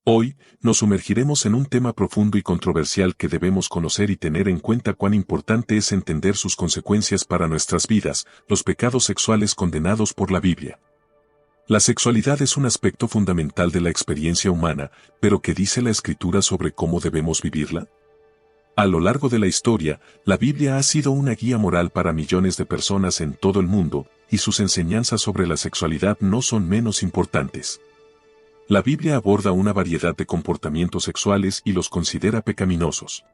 Hoy, nos sumergiremos en un tema profundo y controversial que debemos conocer y tener en cuenta cuán importante es entender sus consecuencias para nuestras vidas, los pecados sexuales condenados por la Biblia. La sexualidad es un aspecto fundamental de la experiencia humana, pero ¿qué dice la Escritura sobre cómo debemos vivirla? A lo largo de la historia, la Biblia ha sido una guía moral para millones de personas en todo el mundo, y sus enseñanzas sobre la sexualidad no son menos importantes. La Biblia aborda una variedad de comportamientos sexuales y los considera pecaminosos.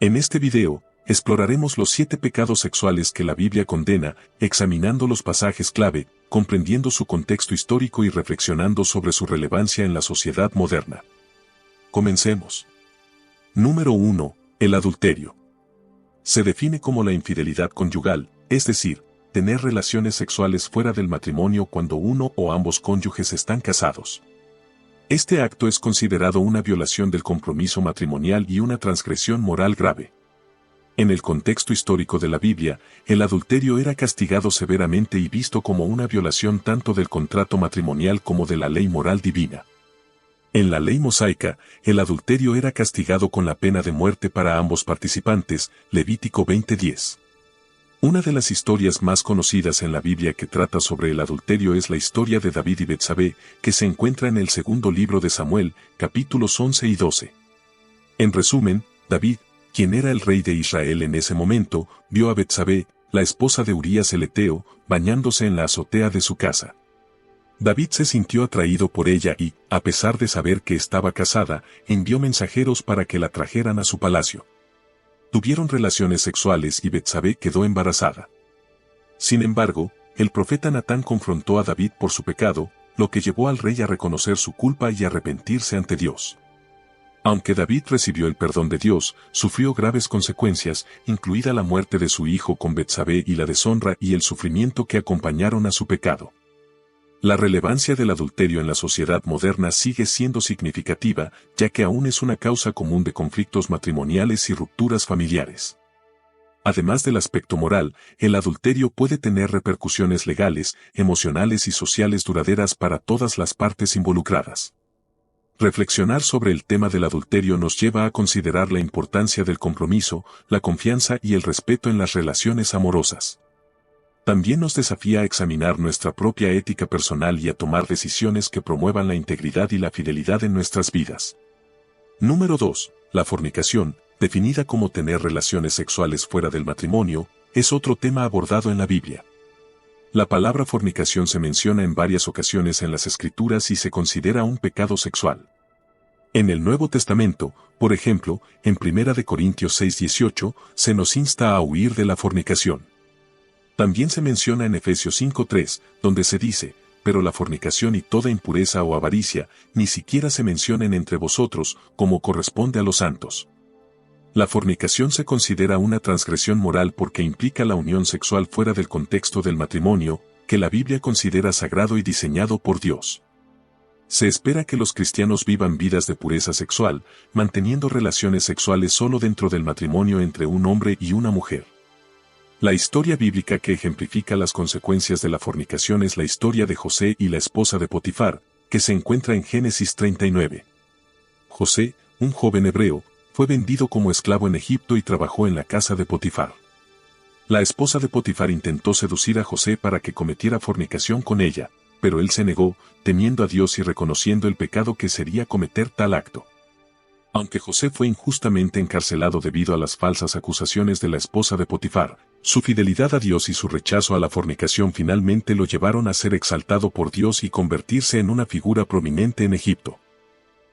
En este video, exploraremos los 7 pecados sexuales que la Biblia condena, examinando los pasajes clave, comprendiendo su contexto histórico y reflexionando sobre su relevancia en la sociedad moderna. Comencemos. Número 1. El adulterio. Se define como la infidelidad conyugal, es decir, tener relaciones sexuales fuera del matrimonio cuando uno o ambos cónyuges están casados. Este acto es considerado una violación del compromiso matrimonial y una transgresión moral grave. En el contexto histórico de la Biblia, el adulterio era castigado severamente y visto como una violación tanto del contrato matrimonial como de la ley moral divina. En la ley mosaica, el adulterio era castigado con la pena de muerte para ambos participantes, Levítico 20:10. Una de las historias más conocidas en la Biblia que trata sobre el adulterio es la historia de David y Betsabé, que se encuentra en el segundo libro de Samuel, capítulos 11 y 12. En resumen, David, quien era el rey de Israel en ese momento, vio a Betsabé, la esposa de Urías el Eteo, bañándose en la azotea de su casa. David se sintió atraído por ella y, a pesar de saber que estaba casada, envió mensajeros para que la trajeran a su palacio. Tuvieron relaciones sexuales y Betsabé quedó embarazada. Sin embargo, el profeta Natán confrontó a David por su pecado, lo que llevó al rey a reconocer su culpa y arrepentirse ante Dios. Aunque David recibió el perdón de Dios, sufrió graves consecuencias, incluida la muerte de su hijo con Betsabé y la deshonra y el sufrimiento que acompañaron a su pecado. La relevancia del adulterio en la sociedad moderna sigue siendo significativa, ya que aún es una causa común de conflictos matrimoniales y rupturas familiares. Además del aspecto moral, el adulterio puede tener repercusiones legales, emocionales y sociales duraderas para todas las partes involucradas. Reflexionar sobre el tema del adulterio nos lleva a considerar la importancia del compromiso, la confianza y el respeto en las relaciones amorosas. También nos desafía a examinar nuestra propia ética personal y a tomar decisiones que promuevan la integridad y la fidelidad en nuestras vidas. Número 2. La fornicación, definida como tener relaciones sexuales fuera del matrimonio, es otro tema abordado en la Biblia. La palabra fornicación se menciona en varias ocasiones en las Escrituras y se considera un pecado sexual. En el Nuevo Testamento, por ejemplo, en 1 Corintios 6:18, se nos insta a huir de la fornicación. También se menciona en Efesios 5:3, donde se dice, pero la fornicación y toda impureza o avaricia, ni siquiera se mencionen entre vosotros, como corresponde a los santos. La fornicación se considera una transgresión moral porque implica la unión sexual fuera del contexto del matrimonio, que la Biblia considera sagrado y diseñado por Dios. Se espera que los cristianos vivan vidas de pureza sexual, manteniendo relaciones sexuales solo dentro del matrimonio entre un hombre y una mujer. La historia bíblica que ejemplifica las consecuencias de la fornicación es la historia de José y la esposa de Potifar, que se encuentra en Génesis 39. José, un joven hebreo, fue vendido como esclavo en Egipto y trabajó en la casa de Potifar. La esposa de Potifar intentó seducir a José para que cometiera fornicación con ella, pero él se negó, temiendo a Dios y reconociendo el pecado que sería cometer tal acto. Aunque José fue injustamente encarcelado debido a las falsas acusaciones de la esposa de Potifar, su fidelidad a Dios y su rechazo a la fornicación finalmente lo llevaron a ser exaltado por Dios y convertirse en una figura prominente en Egipto.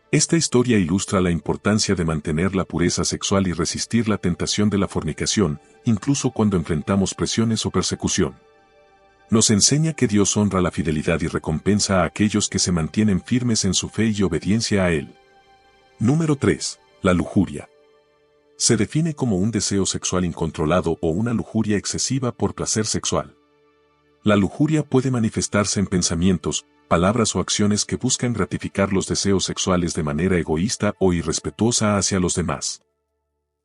Esta historia ilustra la importancia de mantener la pureza sexual y resistir la tentación de la fornicación, incluso cuando enfrentamos presiones o persecución. Nos enseña que Dios honra la fidelidad y recompensa a aquellos que se mantienen firmes en su fe y obediencia a Él. Número 3. La lujuria. Se define como un deseo sexual incontrolado o una lujuria excesiva por placer sexual. La lujuria puede manifestarse en pensamientos, palabras o acciones que buscan gratificar los deseos sexuales de manera egoísta o irrespetuosa hacia los demás.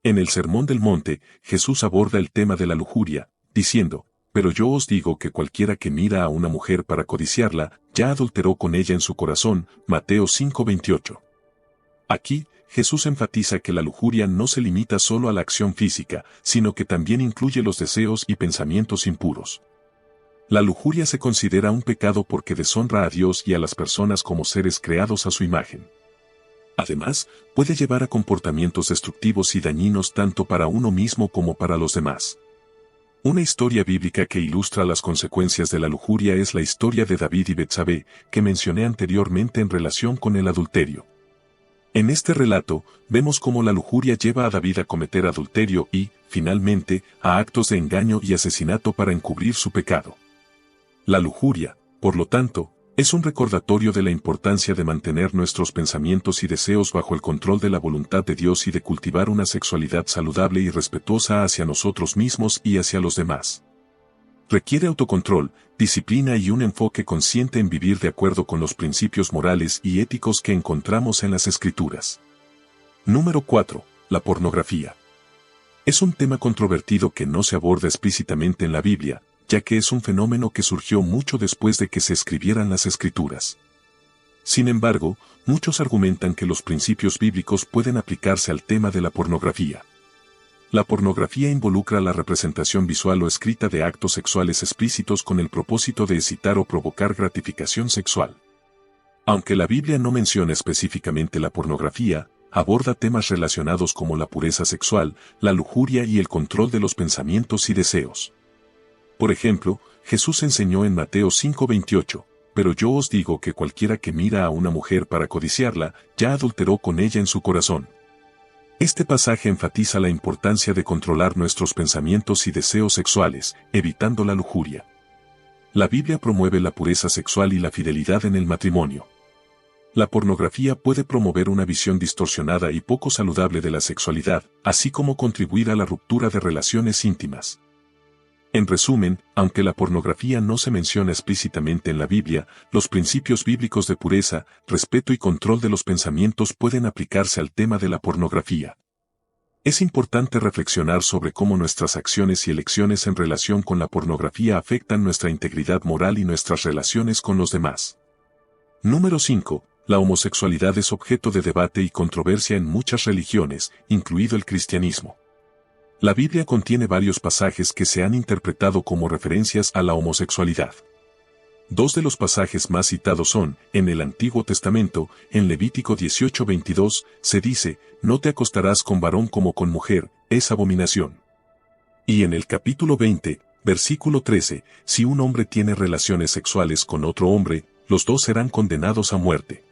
En el Sermón del Monte, Jesús aborda el tema de la lujuria, diciendo, pero yo os digo que cualquiera que mira a una mujer para codiciarla, ya adulteró con ella en su corazón, Mateo 5:28. Aquí, Jesús enfatiza que la lujuria no se limita solo a la acción física, sino que también incluye los deseos y pensamientos impuros. La lujuria se considera un pecado porque deshonra a Dios y a las personas como seres creados a su imagen. Además, puede llevar a comportamientos destructivos y dañinos tanto para uno mismo como para los demás. Una historia bíblica que ilustra las consecuencias de la lujuria es la historia de David y Betsabé, que mencioné anteriormente en relación con el adulterio. En este relato, vemos cómo la lujuria lleva a David a cometer adulterio y, finalmente, a actos de engaño y asesinato para encubrir su pecado. La lujuria, por lo tanto, es un recordatorio de la importancia de mantener nuestros pensamientos y deseos bajo el control de la voluntad de Dios y de cultivar una sexualidad saludable y respetuosa hacia nosotros mismos y hacia los demás. Requiere autocontrol, disciplina y un enfoque consciente en vivir de acuerdo con los principios morales y éticos que encontramos en las Escrituras. Número 4. La pornografía. Es un tema controvertido que no se aborda explícitamente en la Biblia, ya que es un fenómeno que surgió mucho después de que se escribieran las Escrituras. Sin embargo, muchos argumentan que los principios bíblicos pueden aplicarse al tema de la pornografía. La pornografía involucra la representación visual o escrita de actos sexuales explícitos con el propósito de excitar o provocar gratificación sexual. Aunque la Biblia no menciona específicamente la pornografía, aborda temas relacionados como la pureza sexual, la lujuria y el control de los pensamientos y deseos. Por ejemplo, Jesús enseñó en Mateo 5:28, pero yo os digo que cualquiera que mira a una mujer para codiciarla, ya adulteró con ella en su corazón. Este pasaje enfatiza la importancia de controlar nuestros pensamientos y deseos sexuales, evitando la lujuria. La Biblia promueve la pureza sexual y la fidelidad en el matrimonio. La pornografía puede promover una visión distorsionada y poco saludable de la sexualidad, así como contribuir a la ruptura de relaciones íntimas. En resumen, aunque la pornografía no se menciona explícitamente en la Biblia, los principios bíblicos de pureza, respeto y control de los pensamientos pueden aplicarse al tema de la pornografía. Es importante reflexionar sobre cómo nuestras acciones y elecciones en relación con la pornografía afectan nuestra integridad moral y nuestras relaciones con los demás. Número 5. La homosexualidad es objeto de debate y controversia en muchas religiones, incluido el cristianismo. La Biblia contiene varios pasajes que se han interpretado como referencias a la homosexualidad. Dos de los pasajes más citados son, en el Antiguo Testamento, en Levítico 18:22, se dice, no te acostarás con varón como con mujer, es abominación. Y en el capítulo 20, versículo 13, si un hombre tiene relaciones sexuales con otro hombre, los dos serán condenados a muerte.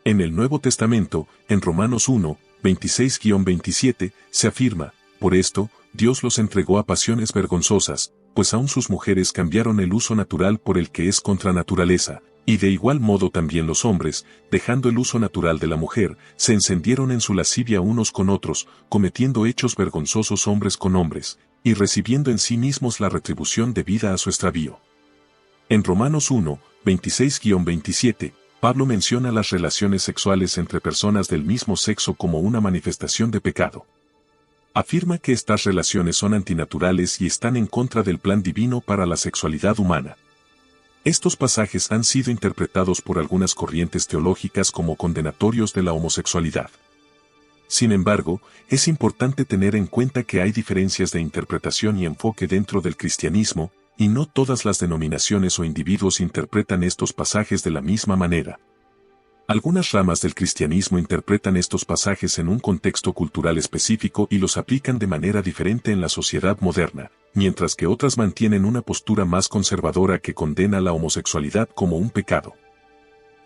En el Nuevo Testamento, en Romanos 1, 26-27, se afirma, por esto, Dios los entregó a pasiones vergonzosas, pues aun sus mujeres cambiaron el uso natural por el que es contra naturaleza, y de igual modo también los hombres, dejando el uso natural de la mujer, se encendieron en su lascivia unos con otros, cometiendo hechos vergonzosos hombres con hombres, y recibiendo en sí mismos la retribución debida a su extravío. En Romanos 1, 26-27, Pablo menciona las relaciones sexuales entre personas del mismo sexo como una manifestación de pecado. Afirma que estas relaciones son antinaturales y están en contra del plan divino para la sexualidad humana. Estos pasajes han sido interpretados por algunas corrientes teológicas como condenatorios de la homosexualidad. Sin embargo, es importante tener en cuenta que hay diferencias de interpretación y enfoque dentro del cristianismo, y no todas las denominaciones o individuos interpretan estos pasajes de la misma manera. Algunas ramas del cristianismo interpretan estos pasajes en un contexto cultural específico y los aplican de manera diferente en la sociedad moderna, mientras que otras mantienen una postura más conservadora que condena la homosexualidad como un pecado.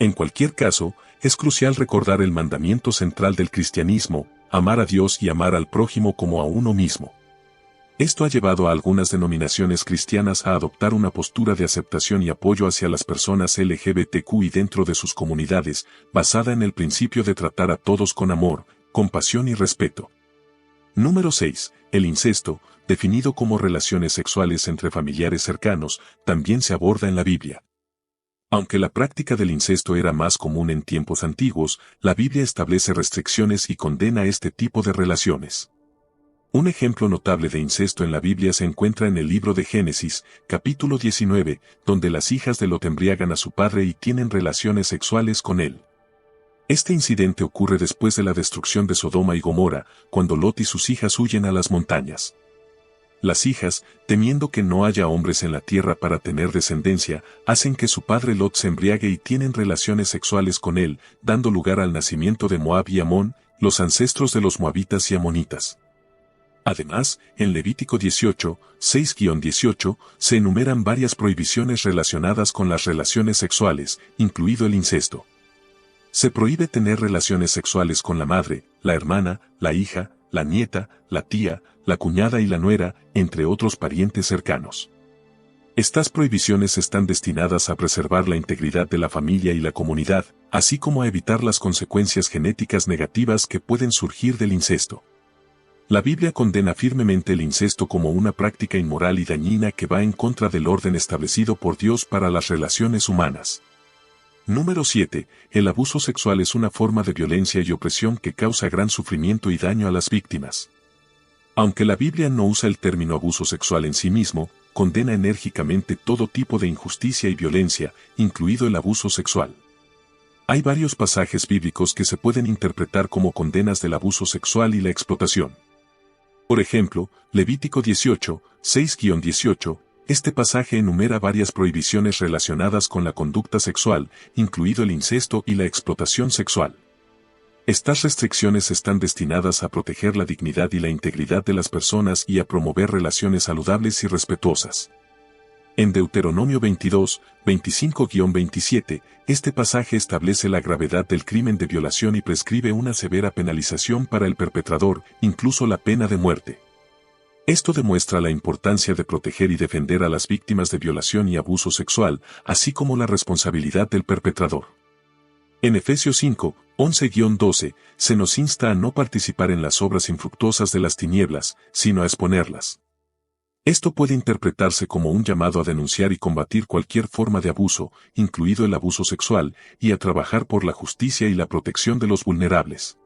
En cualquier caso, es crucial recordar el mandamiento central del cristianismo, amar a Dios y amar al prójimo como a uno mismo. Esto ha llevado a algunas denominaciones cristianas a adoptar una postura de aceptación y apoyo hacia las personas LGBTQI dentro de sus comunidades, basada en el principio de tratar a todos con amor, compasión y respeto. Número 6. El incesto, definido como relaciones sexuales entre familiares cercanos, también se aborda en la Biblia. Aunque la práctica del incesto era más común en tiempos antiguos, la Biblia establece restricciones y condena este tipo de relaciones. Un ejemplo notable de incesto en la Biblia se encuentra en el libro de Génesis, capítulo 19, donde las hijas de Lot embriagan a su padre y tienen relaciones sexuales con él. Este incidente ocurre después de la destrucción de Sodoma y Gomorra, cuando Lot y sus hijas huyen a las montañas. Las hijas, temiendo que no haya hombres en la tierra para tener descendencia, hacen que su padre Lot se embriague y tienen relaciones sexuales con él, dando lugar al nacimiento de Moab y Amón, los ancestros de los moabitas y amonitas. Además, en Levítico 18, 6-18, se enumeran varias prohibiciones relacionadas con las relaciones sexuales, incluido el incesto. Se prohíbe tener relaciones sexuales con la madre, la hermana, la hija, la nieta, la tía, la cuñada y la nuera, entre otros parientes cercanos. Estas prohibiciones están destinadas a preservar la integridad de la familia y la comunidad, así como a evitar las consecuencias genéticas negativas que pueden surgir del incesto. La Biblia condena firmemente el incesto como una práctica inmoral y dañina que va en contra del orden establecido por Dios para las relaciones humanas. Número 7. El abuso sexual es una forma de violencia y opresión que causa gran sufrimiento y daño a las víctimas. Aunque la Biblia no usa el término abuso sexual en sí mismo, condena enérgicamente todo tipo de injusticia y violencia, incluido el abuso sexual. Hay varios pasajes bíblicos que se pueden interpretar como condenas del abuso sexual y la explotación. Por ejemplo, Levítico 18, 6-18, este pasaje enumera varias prohibiciones relacionadas con la conducta sexual, incluido el incesto y la explotación sexual. Estas restricciones están destinadas a proteger la dignidad y la integridad de las personas y a promover relaciones saludables y respetuosas. En Deuteronomio 22, 25-27, este pasaje establece la gravedad del crimen de violación y prescribe una severa penalización para el perpetrador, incluso la pena de muerte. Esto demuestra la importancia de proteger y defender a las víctimas de violación y abuso sexual, así como la responsabilidad del perpetrador. En Efesios 5, 11-12, se nos insta a no participar en las obras infructuosas de las tinieblas, sino a exponerlas. Esto puede interpretarse como un llamado a denunciar y combatir cualquier forma de abuso, incluido el abuso sexual, y a trabajar por la justicia y la protección de los vulnerables.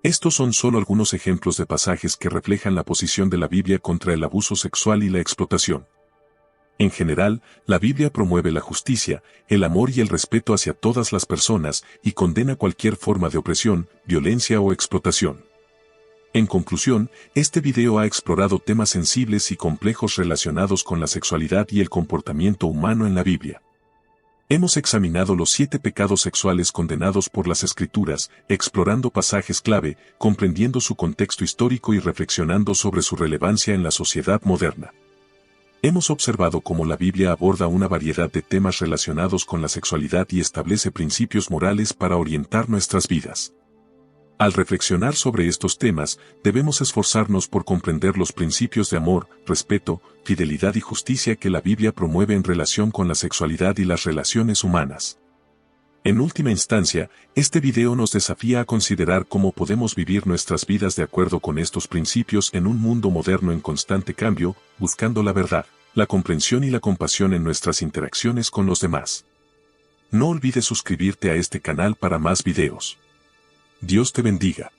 Estos son solo algunos ejemplos de pasajes que reflejan la posición de la Biblia contra el abuso sexual y la explotación. En general, la Biblia promueve la justicia, el amor y el respeto hacia todas las personas y condena cualquier forma de opresión, violencia o explotación. En conclusión, este video ha explorado temas sensibles y complejos relacionados con la sexualidad y el comportamiento humano en la Biblia. Hemos examinado los 7 pecados sexuales condenados por las Escrituras, explorando pasajes clave, comprendiendo su contexto histórico y reflexionando sobre su relevancia en la sociedad moderna. Hemos observado cómo la Biblia aborda una variedad de temas relacionados con la sexualidad y establece principios morales para orientar nuestras vidas. Al reflexionar sobre estos temas, debemos esforzarnos por comprender los principios de amor, respeto, fidelidad y justicia que la Biblia promueve en relación con la sexualidad y las relaciones humanas. En última instancia, este video nos desafía a considerar cómo podemos vivir nuestras vidas de acuerdo con estos principios en un mundo moderno en constante cambio, buscando la verdad, la comprensión y la compasión en nuestras interacciones con los demás. No olvides suscribirte a este canal para más videos. Dios te bendiga.